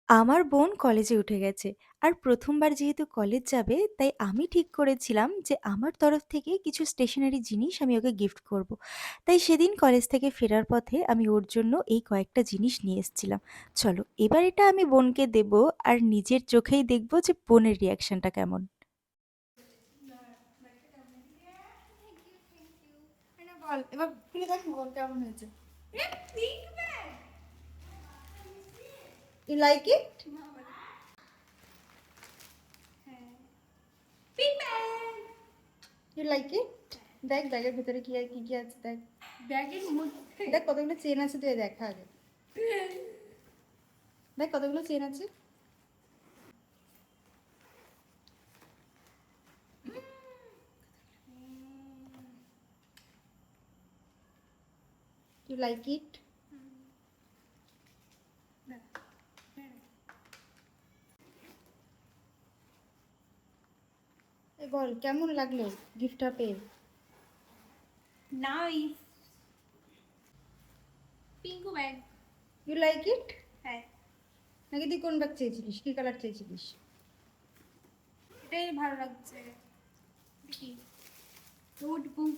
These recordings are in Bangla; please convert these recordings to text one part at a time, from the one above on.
আমার বোন কলেজে উঠে গেছে। আর ১ম বার যেহেতু কলেজ যাবে, তাই আমি ঠিক করেছিলাম যে আমার তরফ থেকে কিছু স্টেশনারি জিনিস আমি ওকে গিফট করব। তাই সেদিন কলেজ থেকে ফেরার পথে আমি ওর জন্য এই কয়েকটা জিনিস নিয়ে এসেছিলাম। চলো, এবার এটা আমি বোনকে দেব আর নিজের চোখেই দেখব যে বোনের রিঅ্যাকশনটা কেমন। বল এবার খুলে দেখ বল কেমন হয়েছে। You like it? You like it? দেখ ব্যাগের ভিতরে কি কি কি আছে দেখ। ব্যাগের মধ্যে দেখ কতগুলো চেন আছে, তুই দেখা আগে। দেখ কতগুলো চেন আছে। You like it? এই বল কেমন লাগলো গিফটটা পেয়ে? Nice Pinku bag. You like it? হ্যাঁ, নাকি তুই কোন ব্যাগ চেয়েছিলিস, কি কালার চেয়েছিলিস? এটাই ভালো লাগছে। কি নোটবুক?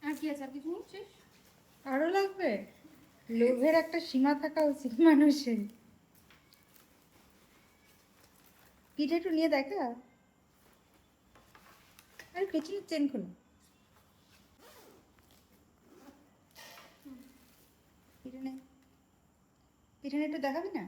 আর কি আছে? আর কিছু নিচ্ছিস? আরো লাগবে? লোভের একটা সীমা থাকা উচিত মানুষের। পিঠে একটু নিয়ে দেখা। আরে পেছনের চেন খোলো। পিঠে নে, পিঠে নে, একটু দেখাবি না?